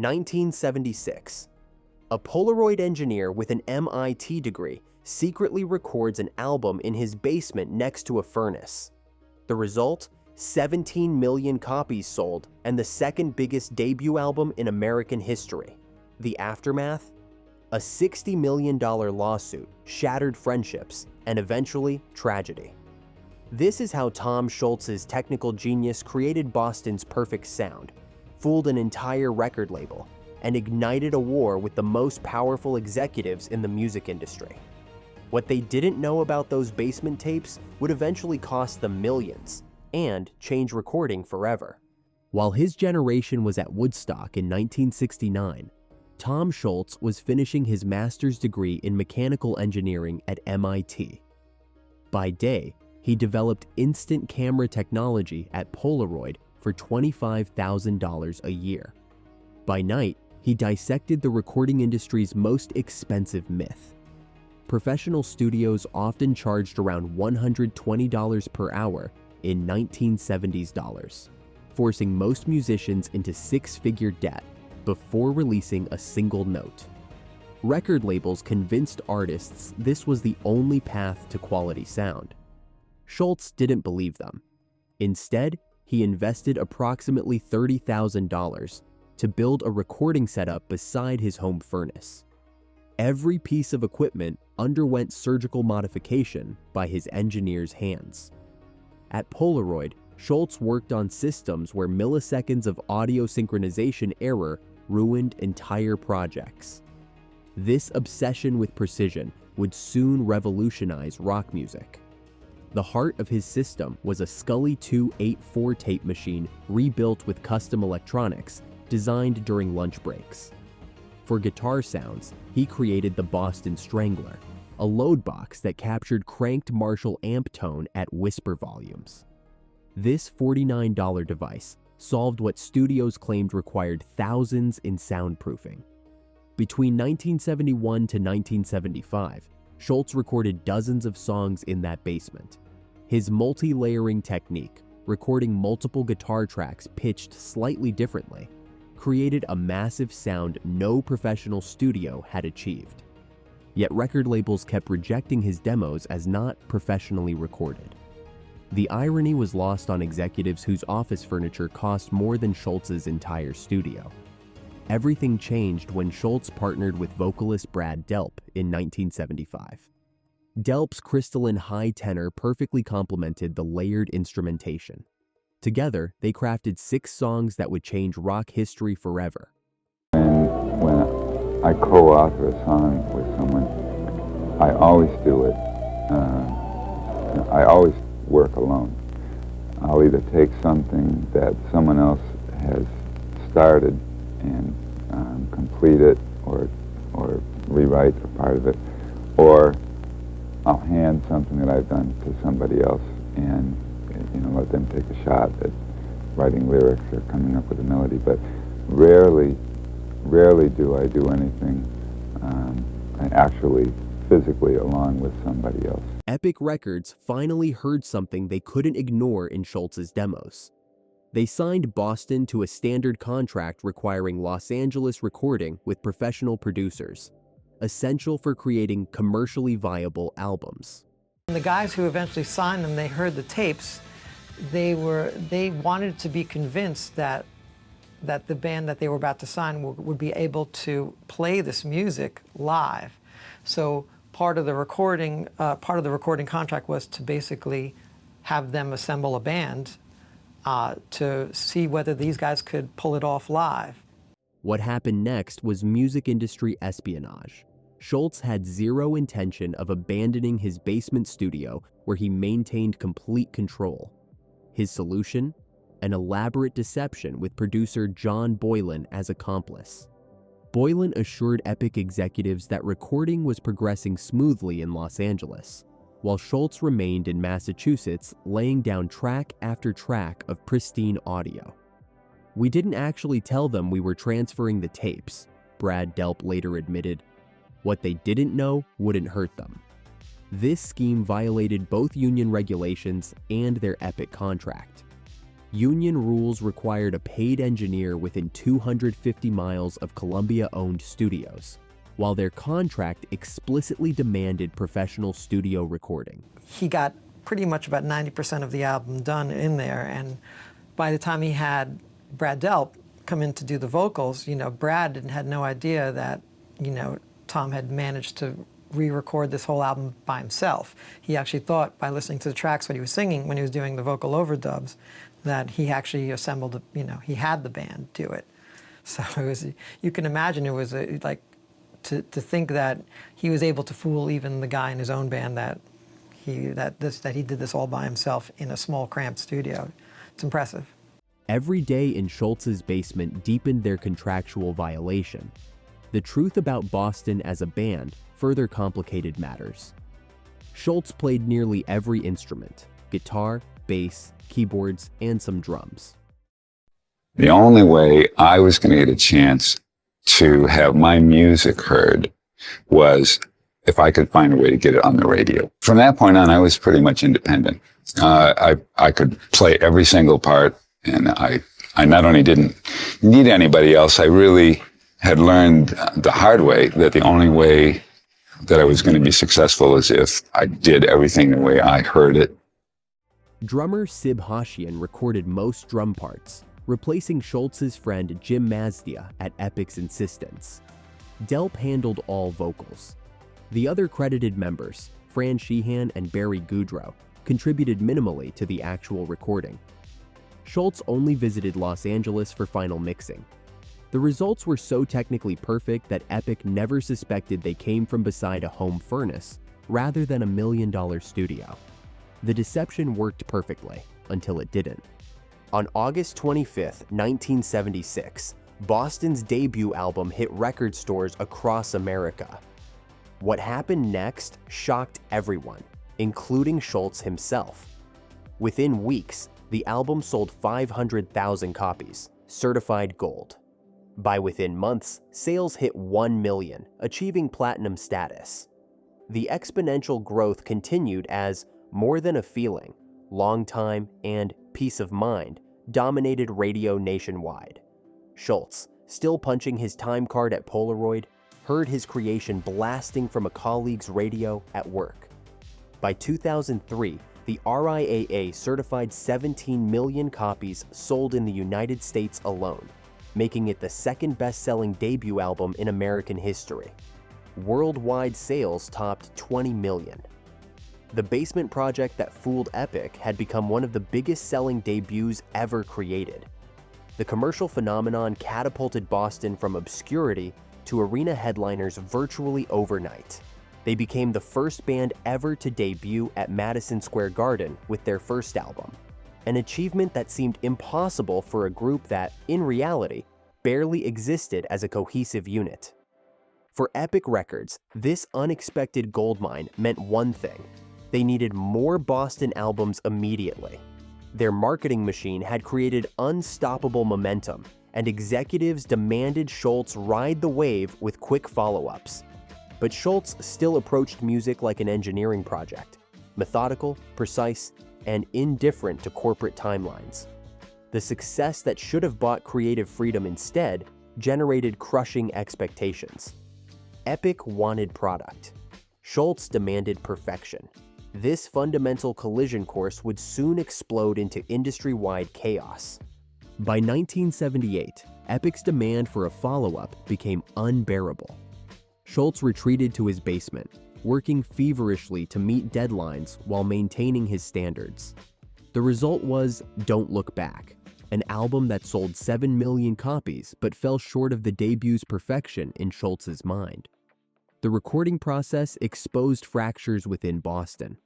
1976. A Polaroid engineer with an MIT degree secretly records an album in his basement next to a furnace. The result? 17 million copies sold and the second biggest debut album in American history. The aftermath? A $60 million lawsuit, shattered friendships, and eventually tragedy. This is how Tom Scholz's technical genius created Boston's perfect sound, fooled an entire record label, and ignited a war with the most powerful executives in the music industry. What they didn't know about those basement tapes would eventually cost them millions and change recording forever. While his generation was at Woodstock in 1969, Tom Scholz was finishing his master's degree in mechanical engineering at MIT. By day, he developed instant camera technology at Polaroid for $25,000 a year. By night, he dissected the recording industry's most expensive myth. Professional studios often charged around $120 per hour in 1970s dollars, forcing most musicians into six-figure debt before releasing a single note. Record labels convinced artists this was the only path to quality sound. Scholz didn't believe them. Instead, he invested approximately $30,000 to build a recording setup beside his home furnace. Every piece of equipment underwent surgical modification by his engineer's hands. At Polaroid, Scholz worked on systems where milliseconds of audio synchronization error ruined entire projects. This obsession with precision would soon revolutionize rock music. The heart of his system was a Scully 284 tape machine rebuilt with custom electronics designed during lunch breaks. For guitar sounds, he created the Boston Strangler, a load box that captured cranked Marshall amp tone at whisper volumes. This $49 device solved what studios claimed required thousands in soundproofing. Between 1971 to 1975, Scholz recorded dozens of songs in that basement. His multi-layering technique, recording multiple guitar tracks pitched slightly differently, created a massive sound no professional studio had achieved. Yet record labels kept rejecting his demos as not professionally recorded. The irony was lost on executives whose office furniture cost more than Scholz's entire studio. Everything changed when Scholz partnered with vocalist Brad Delp in 1975. Delp's crystalline high tenor perfectly complemented the layered instrumentation. Together, they crafted 6 songs that would change rock history forever. When I co-author a song with someone, I always do it. I always work alone. I'll either take something that someone else has started and complete it, or rewrite a part of it, or I'll hand something that I've done to somebody else and let them take a shot at writing lyrics or coming up with a melody. But rarely do I do anything actually physically along with somebody else. Epic Records finally heard something they couldn't ignore in Scholz's demos. They signed Boston to a standard contract requiring Los Angeles recording with professional producers, essential for creating commercially viable albums. The guys who eventually signed them, they heard the tapes. They wanted to be convinced that the band that they were about to sign would be able to play this music live. So part of the recording contract was to basically have them assemble a band to see whether these guys could pull it off live. What happened next was music industry espionage. Scholz had zero intention of abandoning his basement studio where he maintained complete control. His solution? An elaborate deception with producer John Boylan as accomplice. Boylan assured Epic executives that recording was progressing smoothly in Los Angeles, while Scholz remained in Massachusetts laying down track after track of pristine audio. "We didn't actually tell them we were transferring the tapes," Brad Delp later admitted. What they didn't know wouldn't hurt them. This scheme violated both union regulations and their Epic contract. Union rules required a paid engineer within 250 miles of Columbia-owned studios, while their contract explicitly demanded professional studio recording. He got pretty much about 90% of the album done in there, and by the time he had Brad Delp come in to do the vocals, Brad had no idea that, Tom had managed to re-record this whole album by himself. He actually thought, by listening to the tracks when he was singing, when he was doing the vocal overdubs, that he actually assembled, he had the band do it. So it was, you can imagine it was like, to think that he was able to fool even the guy in his own band that he did this all by himself in a small, cramped studio. It's impressive. Every day in Scholz's basement deepened their contractual violation. The truth about Boston as a band further complicated matters. Scholz played nearly every instrument: guitar, bass, keyboards, and some drums. The only way I was going to get a chance to have my music heard was if I could find a way to get it on the radio. From that point on, I was pretty much independent. I could play every single part, and I not only didn't need anybody else, I really had learned the hard way that the only way that I was going to be successful is if I did everything the way I heard it. Drummer Sib Hashian recorded most drum parts, replacing Scholz's friend Jim Mazdia at Epic's insistence. Delp handled all vocals. The other credited members, Fran Sheehan and Barry Goudreau, contributed minimally to the actual recording. Scholz only visited Los Angeles for final mixing. The results were so technically perfect that Epic never suspected they came from beside a home furnace rather than $1 million studio. The deception worked perfectly, until it didn't. On August 25, 1976, Boston's debut album hit record stores across America. What happened next shocked everyone, including Scholz himself. Within weeks, the album sold 500,000 copies, certified gold. By within months, sales hit 1 million, achieving platinum status. The exponential growth continued as More Than a Feeling, Long Time, and Peace of Mind dominated radio nationwide. Scholz, still punching his time card at Polaroid, heard his creation blasting from a colleague's radio at work. By 2003, the RIAA certified 17 million copies sold in the United States alone, making it the second best-selling debut album in American history. Worldwide sales topped 20 million. The basement project that fooled Epic had become one of the biggest-selling debuts ever created. The commercial phenomenon catapulted Boston from obscurity to arena headliners virtually overnight. They became the first band ever to debut at Madison Square Garden with their first album, an achievement that seemed impossible for a group that, in reality, barely existed as a cohesive unit. For Epic Records, this unexpected goldmine meant one thing: they needed more Boston albums immediately. Their marketing machine had created unstoppable momentum, and executives demanded Scholz ride the wave with quick follow-ups. But Scholz still approached music like an engineering project, methodical, precise, and indifferent to corporate timelines. The success that should have bought creative freedom instead generated crushing expectations. Epic wanted product. Scholz demanded perfection. This fundamental collision course would soon explode into industry-wide chaos. By 1978, Epic's demand for a follow-up became unbearable. Scholz retreated to his basement, working feverishly to meet deadlines while maintaining his standards. The result was Don't Look Back, an album that sold 7 million copies but fell short of the debut's perfection in Scholz's mind. The recording process exposed fractures within Boston.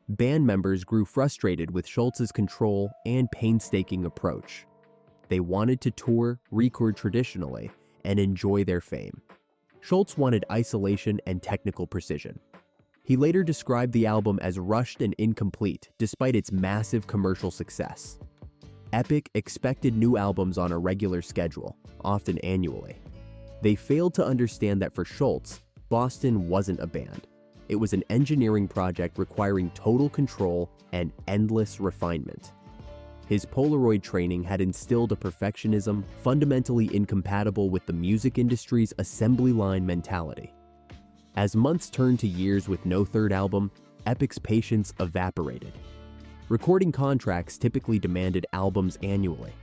Band members grew frustrated with Scholz's control and painstaking approach. They wanted to tour, record traditionally, and enjoy their fame. Scholz wanted isolation and technical precision. He later described the album as rushed and incomplete despite its massive commercial success. Epic expected new albums on a regular schedule, often annually. They failed to understand that for Scholz, Boston wasn't a band. It was an engineering project requiring total control and endless refinement. His Polaroid training had instilled a perfectionism fundamentally incompatible with the music industry's assembly line mentality. As months turned to years with no third album, Epic's patience evaporated. Recording contracts typically demanded albums annually.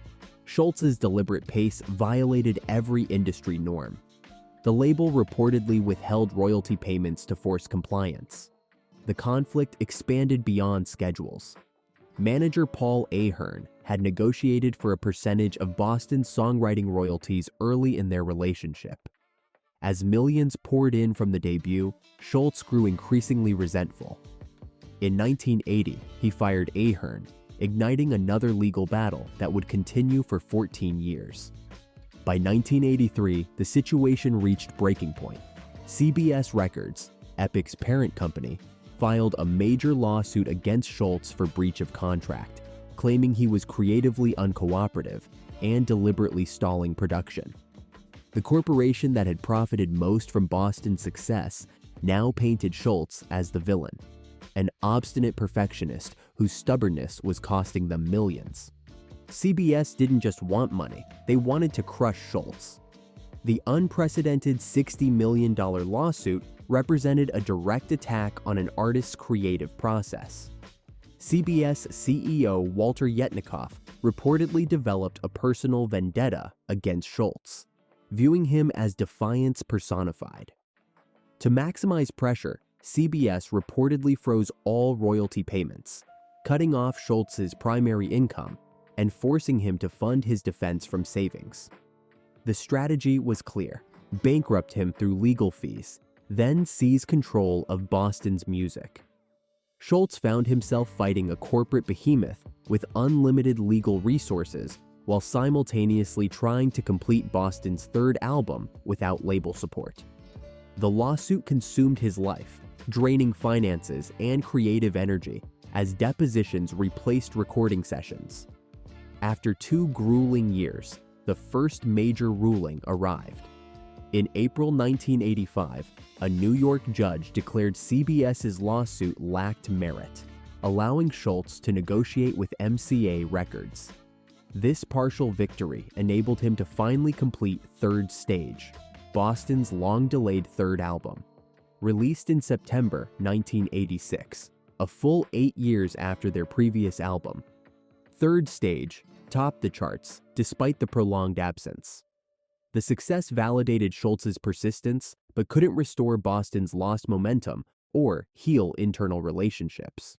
Scholz's deliberate pace violated every industry norm. The label reportedly withheld royalty payments to force compliance. The conflict expanded beyond schedules. Manager Paul Ahern had negotiated for a percentage of Boston's songwriting royalties early in their relationship. As millions poured in from the debut, Scholz grew increasingly resentful. In 1980, he fired Ahern, igniting another legal battle that would continue for 14 years. By 1983, the situation reached breaking point. CBS Records, Epic's parent company, filed a major lawsuit against Scholz for breach of contract, claiming he was creatively uncooperative and deliberately stalling production. The corporation that had profited most from Boston's success now painted Scholz as the villain, an obstinate perfectionist whose stubbornness was costing them millions. CBS didn't just want money, they wanted to crush Scholz. The unprecedented $60 million lawsuit represented a direct attack on an artist's creative process. CBS CEO Walter Yetnikoff reportedly developed a personal vendetta against Scholz, viewing him as defiance personified. To maximize pressure, CBS reportedly froze all royalty payments, cutting off Scholz's primary income and forcing him to fund his defense from savings. The strategy was clear: bankrupt him through legal fees, then seize control of Boston's music. Scholz found himself fighting a corporate behemoth with unlimited legal resources while simultaneously trying to complete Boston's third album without label support. The lawsuit consumed his life, draining finances and creative energy as depositions replaced recording sessions. After 2 grueling years, the first major ruling arrived. In April 1985, a New York judge declared CBS's lawsuit lacked merit, allowing Scholz to negotiate with MCA Records. This partial victory enabled him to finally complete Third Stage, Boston's long-delayed third album. Released in September 1986, a full 8 years after their previous album, Third Stage topped the charts despite the prolonged absence. The success validated Scholz's persistence, but couldn't restore Boston's lost momentum or heal internal relationships.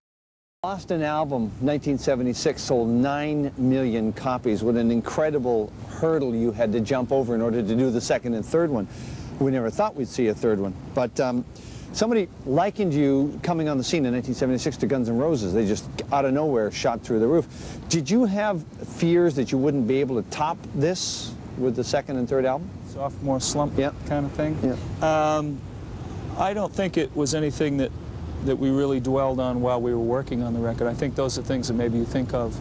Boston album, 1976, sold 9 million copies. What an incredible hurdle you had to jump over in order to do the second and third one. We never thought we'd see a third one. But somebody likened you coming on the scene in 1976 to Guns N' Roses. They just, out of nowhere, shot through the roof. Did you have fears that you wouldn't be able to top this with the second and third album? Sophomore slump kind of thing? Yeah. I don't think it was anything that we really dwelled on while we were working on the record. I think those are things that maybe you think of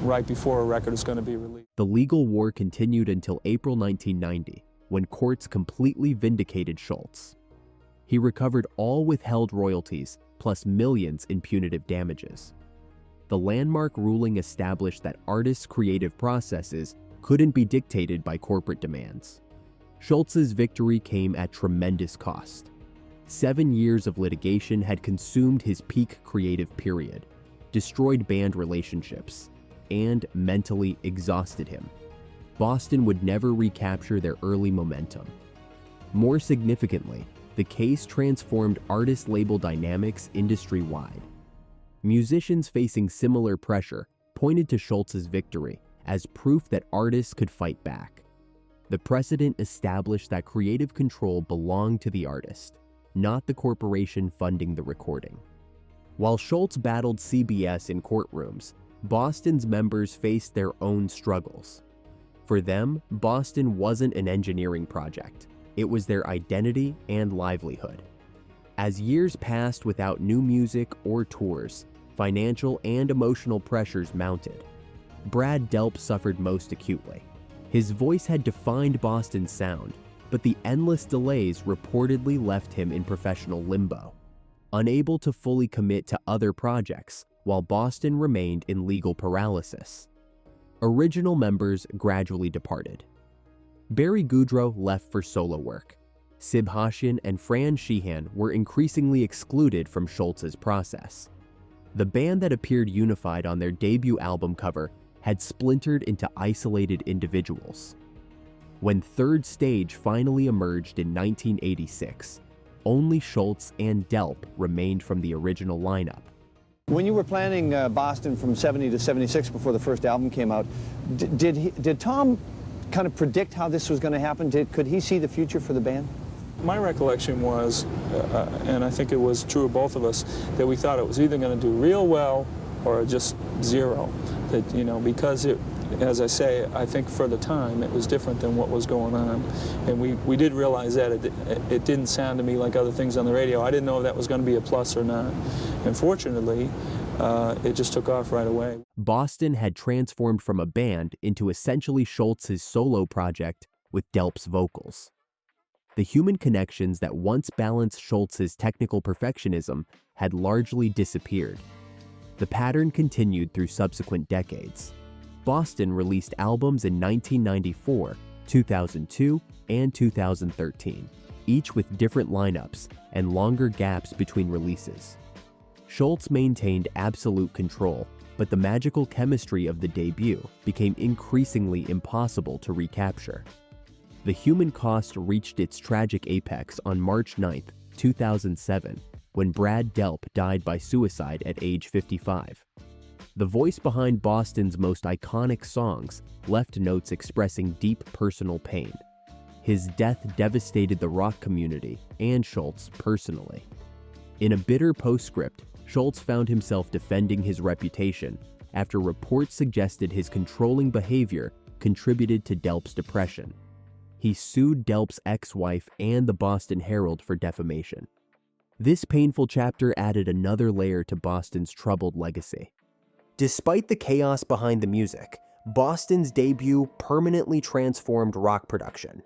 right before a record is going to be released. The legal war continued until April 1990, when courts completely vindicated Scholz. He recovered all withheld royalties, plus millions in punitive damages. The landmark ruling established that artists' creative processes couldn't be dictated by corporate demands. Scholz's victory came at tremendous cost. 7 years of litigation had consumed his peak creative period, destroyed band relationships, and mentally exhausted him. Boston would never recapture their early momentum. More significantly, the case transformed artist-label dynamics industry-wide. Musicians facing similar pressure pointed to Scholz's victory as proof that artists could fight back. The precedent established that creative control belonged to the artist, not the corporation funding the recording. While Scholz battled CBS in courtrooms, Boston's members faced their own struggles. For them, Boston wasn't an engineering project. It was their identity and livelihood. As years passed without new music or tours, financial and emotional pressures mounted. Brad Delp suffered most acutely. His voice had defined Boston's sound, but the endless delays reportedly left him in professional limbo, unable to fully commit to other projects while Boston remained in legal paralysis. Original members gradually departed. Barry Goudreau left for solo work. Sib Hoshian and Fran Sheehan were increasingly excluded from Scholz's process. The band that appeared unified on their debut album cover had splintered into isolated individuals. When Third Stage finally emerged in 1986, only Scholz and Delp remained from the original lineup. When you were planning Boston from 70 to 76 before the first album came out, did Tom kind of predict how this was going to happen? Could he see the future for the band? My recollection was, and I think it was true of both of us, that we thought it was either going to do real well or just zero. That, you know, because it, as I say, I think for the time it was different than what was going on. And we did realize that it didn't sound to me like other things on the radio. I didn't know if that was going to be a plus or not. And fortunately, it just took off right away. Boston had transformed from a band into essentially Scholz's solo project with Delp's vocals. The human connections that once balanced Scholz's technical perfectionism had largely disappeared. The pattern continued through subsequent decades. Boston released albums in 1994, 2002, and 2013, each with different lineups and longer gaps between releases. Scholz maintained absolute control, but the magical chemistry of the debut became increasingly impossible to recapture. The human cost reached its tragic apex on March 9, 2007, when Brad Delp died by suicide at age 55. The voice behind Boston's most iconic songs left notes expressing deep personal pain. His death devastated the rock community and Scholz personally. In a bitter postscript, Scholz found himself defending his reputation after reports suggested his controlling behavior contributed to Delp's depression. He sued Delp's ex-wife and the Boston Herald for defamation. This painful chapter added another layer to Boston's troubled legacy. Despite the chaos behind the music, Boston's debut permanently transformed rock production.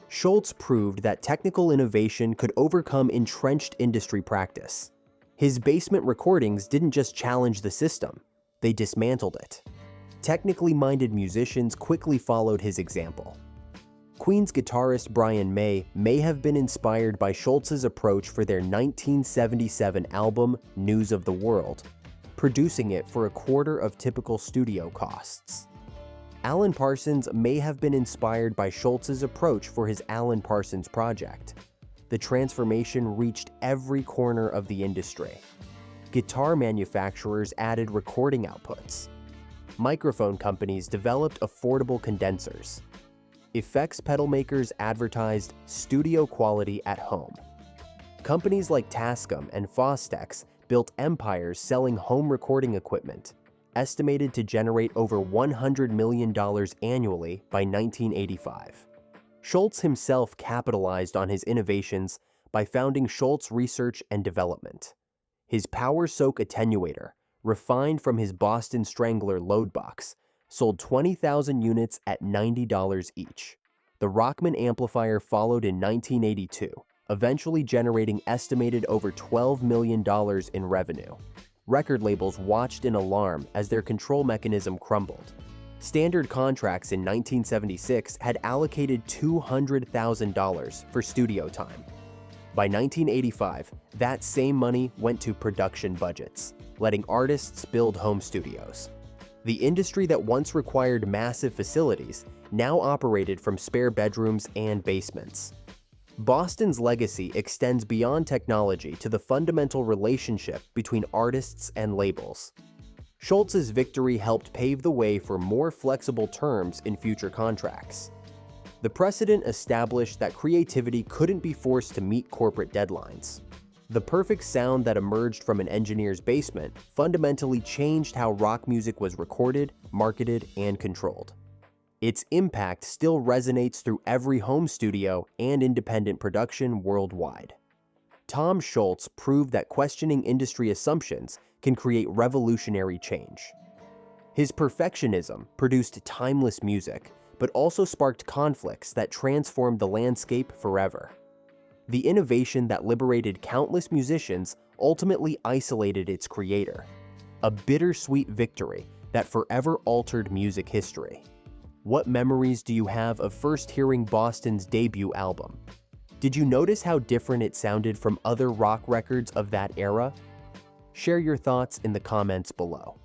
Scholz proved that technical innovation could overcome entrenched industry practice. His basement recordings didn't just challenge the system, they dismantled it. Technically minded musicians quickly followed his example. Queen's guitarist Brian may have been inspired by Scholz's approach for their 1977 album News of the World, producing it for a quarter of typical studio costs. Alan Parsons may have been inspired by Scholz's approach for his Alan Parsons Project. The transformation reached every corner of the industry. Guitar manufacturers added recording outputs. Microphone companies developed affordable condensers. Effects pedal makers advertised studio quality at home. Companies like Tascam and Fostex built empires selling home recording equipment, estimated to generate over $100 million annually by 1985. Scholz himself capitalized on his innovations by founding Scholz Research and Development. His Power Soak attenuator, refined from his Boston Strangler load box, sold 20,000 units at $90 each. The Rockman amplifier followed in 1982, eventually generating estimated over $12 million in revenue. Record labels watched in alarm as their control mechanism crumbled. Standard contracts in 1976 had allocated $200,000 for studio time. By 1985, that same money went to production budgets, letting artists build home studios. The industry that once required massive facilities now operated from spare bedrooms and basements. Boston's legacy extends beyond technology to the fundamental relationship between artists and labels. Scholz's victory helped pave the way for more flexible terms in future contracts. The precedent established that creativity couldn't be forced to meet corporate deadlines. The perfect sound that emerged from an engineer's basement fundamentally changed how rock music was recorded, marketed, and controlled. Its impact still resonates through every home studio and independent production worldwide. Tom Scholz proved that questioning industry assumptions can create revolutionary change. His perfectionism produced timeless music, but also sparked conflicts that transformed the landscape forever. The innovation that liberated countless musicians ultimately isolated its creator. a bittersweet victory that forever altered music history. What memories do you have of first hearing Boston's debut album? Did you notice how different it sounded from other rock records of that era? Share your thoughts in the comments below.